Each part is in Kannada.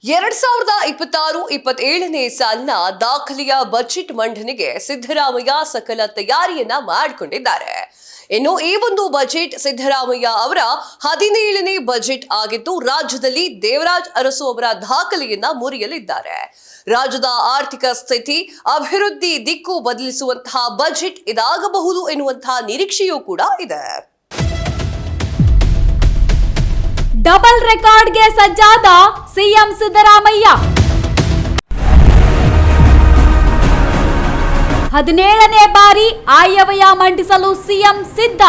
2026-27ನೇ ಸಾಲಿನ ದಾಖಲೆಯ ಬಜೆಟ್ ಮಂಡನೆಗೆ ಸಿದ್ದರಾಮಯ್ಯ ಸಕಲ ತಯಾರಿಯನ್ನ ಮಾಡಿಕೊಂಡಿದ್ದಾರೆ. ಇನ್ನು ಈ ಒಂದು ಬಜೆಟ್ ಸಿದ್ದರಾಮಯ್ಯ ಅವರ 17ನೇ ಬಜೆಟ್ ಆಗಿದ್ದು ರಾಜ್ಯದಲ್ಲಿ ದೇವರಾಜ್ ಅರಸು ಅವರ ದಾಖಲೆಯನ್ನ ಮುರಿಯಲಿದ್ದಾರೆ. ರಾಜ್ಯದ ಆರ್ಥಿಕ ಸ್ಥಿತಿ, ಅಭಿವೃದ್ಧಿ ದಿಕ್ಕು ಬದಲಿಸುವಂತಹ ಬಜೆಟ್ ಇದಾಗಬಹುದು ಎನ್ನುವಂತಹ ನಿರೀಕ್ಷೆಯೂ ಕೂಡ ಇದೆ. ಡಬಲ್ ರೆಕಾರ್ಡ್ಗೆ ಸಜ್ಜಾದ ಸಿಎಂ ಸಿದ್ದರಾಮಯ್ಯ. 17ನೇ ಬಾರಿ ಆಯವ್ಯಯ ಮಂಡಿಸಲು ಸಿಎಂ ಸಿದ್ಧ.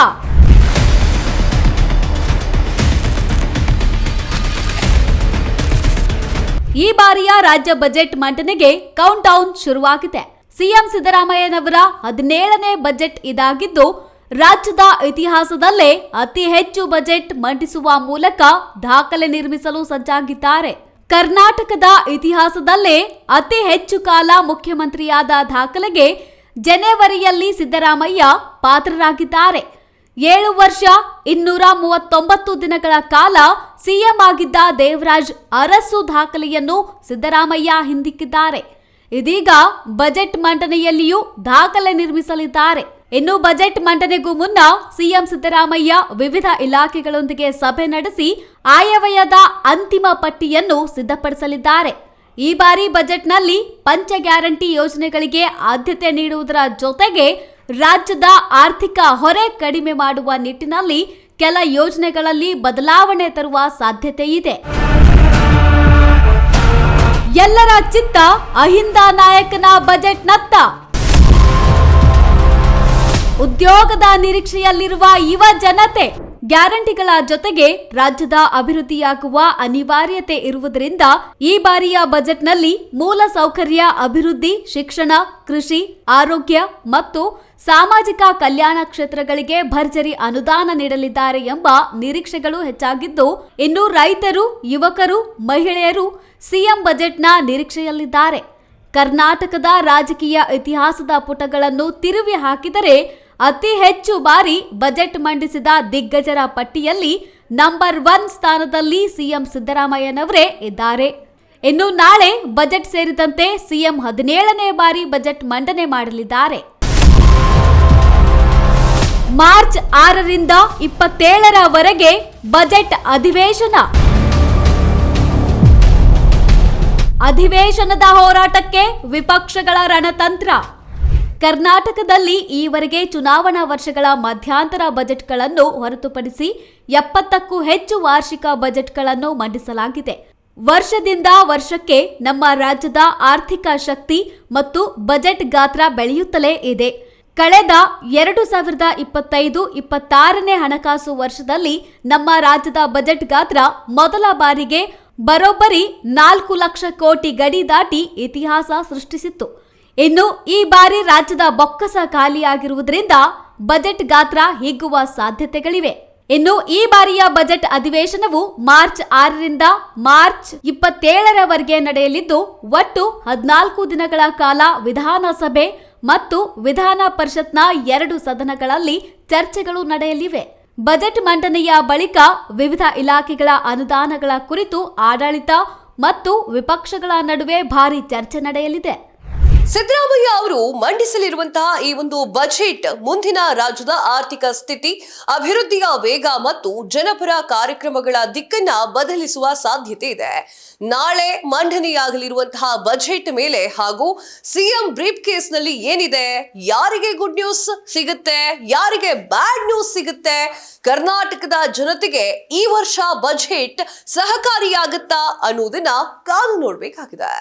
ಈ ಬಾರಿಯ ರಾಜ್ಯ ಬಜೆಟ್ ಮಂಡನೆಗೆ ಕೌಂಟ್ ಡೌನ್ ಶುರುವಾಗಿದೆ. ಸಿಎಂ ಸಿದ್ದರಾಮಯ್ಯನವರ 17ನೇ ಬಜೆಟ್ ಇದಾಗಿದ್ದು ರಾಜ್ಯದ ಇತಿಹಾಸದಲ್ಲೇ ಅತಿ ಹೆಚ್ಚು ಬಜೆಟ್ ಮಂಡಿಸುವ ಮೂಲಕ ದಾಖಲೆ ನಿರ್ಮಿಸಲು ಸಜ್ಜಾಗಿದ್ದಾರೆ. ಕರ್ನಾಟಕದ ಇತಿಹಾಸದಲ್ಲೇ ಅತಿ ಹೆಚ್ಚು ಕಾಲ ಮುಖ್ಯಮಂತ್ರಿಯಾದ ದಾಖಲೆಗೆ ಜನವರಿಯಲ್ಲಿ ಸಿದ್ದರಾಮಯ್ಯ ಪಾತ್ರರಾಗಿದ್ದಾರೆ. 7 ವರ್ಷ 239 ದಿನಗಳ ಕಾಲ ಸಿಎಂ ಆಗಿದ್ದ ದೇವರಾಜ್ ಅರಸು ದಾಖಲೆಯನ್ನು ಸಿದ್ದರಾಮಯ್ಯ ಹಿಂದಿಕ್ಕಿದ್ದಾರೆ. ಇದೀಗ ಬಜೆಟ್ ಮಂಡನೆಯಲ್ಲಿಯೂ ದಾಖಲೆ ನಿರ್ಮಿಸಲಿದ್ದಾರೆ. ಇನ್ನು ಬಜೆಟ್ ಮಂಡನೆಗೂ ಮುನ್ನ ಸಿಎಂ ಸಿದ್ದರಾಮಯ್ಯ ವಿವಿಧ ಇಲಾಖೆಗಳೊಂದಿಗೆ ಸಭೆ ನಡೆಸಿ ಆಯವ್ಯಯದ ಅಂತಿಮ ಪಟ್ಟಿಯನ್ನು ಸಿದ್ಧಪಡಿಸಲಿದ್ದಾರೆ. ಈ ಬಾರಿ ಬಜೆಟ್ನಲ್ಲಿ ಪಂಚ ಗ್ಯಾರಂಟಿ ಯೋಜನೆಗಳಿಗೆ ಆದ್ಯತೆ ನೀಡುವುದರ ಜೊತೆಗೆ ರಾಜ್ಯದ ಆರ್ಥಿಕ ಹೊರೆ ಕಡಿಮೆ ಮಾಡುವ ನಿಟ್ಟಿನಲ್ಲಿ ಕೆಲ ಯೋಜನೆಗಳಲ್ಲಿ ಬದಲಾವಣೆ ತರುವ ಸಾಧ್ಯತೆ ಇದೆ. ಎಲ್ಲರ ಚಿತ್ತ ಅಹಿಂದ ನಾಯಕನ ಬಜೆಟ್ನತ್ತ. ಉದ್ಯೋಗದ ನಿರೀಕ್ಷೆಯಲ್ಲಿರುವ ಯುವ ಜನತೆ. ಗ್ಯಾರಂಟಿಗಳ ಜೊತೆಗೆ ರಾಜ್ಯದ ಅಭಿವೃದ್ಧಿಯಾಗುವ ಅನಿವಾರ್ಯತೆ ಇರುವುದರಿಂದ ಈ ಬಾರಿಯ ಬಜೆಟ್ನಲ್ಲಿ ಮೂಲ ಸೌಕರ್ಯ ಅಭಿವೃದ್ಧಿ, ಶಿಕ್ಷಣ, ಕೃಷಿ, ಆರೋಗ್ಯ ಮತ್ತು ಸಾಮಾಜಿಕ ಕಲ್ಯಾಣ ಕ್ಷೇತ್ರಗಳಿಗೆ ಭರ್ಜರಿ ಅನುದಾನ ನೀಡಲಿದ್ದಾರೆ ಎಂಬ ನಿರೀಕ್ಷೆಗಳು ಹೆಚ್ಚಾಗಿದ್ದು, ಇನ್ನು ರೈತರು, ಯುವಕರು, ಮಹಿಳೆಯರು ಸಿಎಂ ಬಜೆಟ್ನ ನಿರೀಕ್ಷೆಯಲ್ಲಿದ್ದಾರೆ. ಕರ್ನಾಟಕದ ರಾಜಕೀಯ ಇತಿಹಾಸದ ಪುಟಗಳನ್ನು ತಿರುವಿ ಹಾಕಿದರೆ ಅತಿ ಹೆಚ್ಚು ಬಾರಿ ಬಜೆಟ್ ಮಂಡಿಸಿದ ದಿಗ್ಗಜರ ಪಟ್ಟಿಯಲ್ಲಿ ನಂಬರ್ 1 ಸ್ಥಾನದಲ್ಲಿ ಸಿಎಂ ಸಿದ್ದರಾಮಯ್ಯನವರೇ ಇದ್ದಾರೆ. ಇನ್ನು ನಾಳೆ ಬಜೆಟ್ ಸೇರಿದಂತೆ ಸಿಎಂ 17ನೇ ಬಾರಿ ಬಜೆಟ್ ಮಂಡನೆ ಮಾಡಲಿದ್ದಾರೆ. ಮಾರ್ಚ್ 6ರಿಂದ 27ರವರೆಗೆ ಬಜೆಟ್ ಅಧಿವೇಶನ. ಅಧಿವೇಶನದ ಹೋರಾಟಕ್ಕೆ ವಿಪಕ್ಷಗಳ ರಣತಂತ್ರ. ಕರ್ನಾಟಕದಲ್ಲಿ ಈವರೆಗೆ ಚುನಾವಣಾ ವರ್ಷಗಳ ಮಧ್ಯಂತರ ಬಜೆಟ್ಗಳನ್ನು ಹೊರತುಪಡಿಸಿ 70ಕ್ಕೂ ಹೆಚ್ಚು ವಾರ್ಷಿಕ ಬಜೆಟ್ಗಳನ್ನು ಮಂಡಿಸಲಾಗಿದೆ. ವರ್ಷದಿಂದ ವರ್ಷಕ್ಕೆ ನಮ್ಮ ರಾಜ್ಯದ ಆರ್ಥಿಕ ಶಕ್ತಿ ಮತ್ತು ಬಜೆಟ್ ಗಾತ್ರ ಬೆಳೆಯುತ್ತಲೇ ಇದೆ. ಕಳೆದ 2025-26ನೇ ಹಣಕಾಸು ವರ್ಷದಲ್ಲಿ ನಮ್ಮ ರಾಜ್ಯದ ಬಜೆಟ್ ಗಾತ್ರ ಮೊದಲ ಬಾರಿಗೆ ಬರೋಬ್ಬರಿ 4 ಲಕ್ಷ ಕೋಟಿ ಗಡಿ ದಾಟಿ ಇತಿಹಾಸ ಸೃಷ್ಟಿಸಿತ್ತು. ಇನ್ನು ಈ ಬಾರಿ ರಾಜ್ಯದ ಬೊಕ್ಕಸ ಖಾಲಿಯಾಗಿರುವುದರಿಂದ ಬಜೆಟ್ ಗಾತ್ರ ಹಿಗ್ಗುವ ಸಾಧ್ಯತೆಗಳಿವೆ. ಇನ್ನು ಈ ಬಾರಿಯ ಬಜೆಟ್ ಅಧಿವೇಶನವು ಮಾರ್ಚ್ 6ರಿಂದ ಮಾರ್ಚ್ 27ರವರೆಗೆ ನಡೆಯಲಿದ್ದು ಒಟ್ಟು 14 ದಿನಗಳ ಕಾಲ ವಿಧಾನಸಭೆ ಮತ್ತು ವಿಧಾನ ಪರಿಷತ್ನ 2 ಸದನಗಳಲ್ಲಿ ಚರ್ಚೆಗಳು ನಡೆಯಲಿವೆ. ಬಜೆಟ್ ಮಂಡನೆಯ ಬಳಿಕ ವಿವಿಧ ಇಲಾಖೆಗಳ ಅನುದಾನಗಳ ಕುರಿತು ಆಡಳಿತ ಮತ್ತು ವಿಪಕ್ಷಗಳ ನಡುವೆ ಭಾರಿ ಚರ್ಚೆ ನಡೆಯಲಿದೆ. ಸಿದ್ದರಾಮಯ್ಯ ಅವರು ಮಂಡಿಸಲಿರುವಂತಹ ಈ ಒಂದು ಬಜೆಟ್ ಮುಂದಿನ ರಾಜ್ಯದ ಆರ್ಥಿಕ ಸ್ಥಿತಿ, ಅಭಿವೃದ್ಧಿಯ ವೇಗ ಮತ್ತು ಜನಪರ ಕಾರ್ಯಕ್ರಮಗಳ ದಿಕ್ಕನ್ನ ಬದಲಿಸುವ ಸಾಧ್ಯತೆ ಇದೆ. ನಾಳೆ ಮಂಡನೆಯಾಗಲಿರುವಂತಹ ಬಜೆಟ್ ಮೇಲೆ ಹಾಗೂ ಸಿಎಂ ಬ್ರೀಫ್ ಕೇಸ್ನಲ್ಲಿ ಏನಿದೆ, ಯಾರಿಗೆ ಗುಡ್ ನ್ಯೂಸ್ ಸಿಗುತ್ತೆ, ಯಾರಿಗೆ ಬ್ಯಾಡ್ ನ್ಯೂಸ್ ಸಿಗುತ್ತೆ, ಕರ್ನಾಟಕದ ಜನತೆಗೆ ಈ ವರ್ಷ ಬಜೆಟ್ ಸಹಕಾರಿಯಾಗುತ್ತಾ ಅನ್ನೋದನ್ನ ಕಾದು ನೋಡಬೇಕಾಗಿದೆ.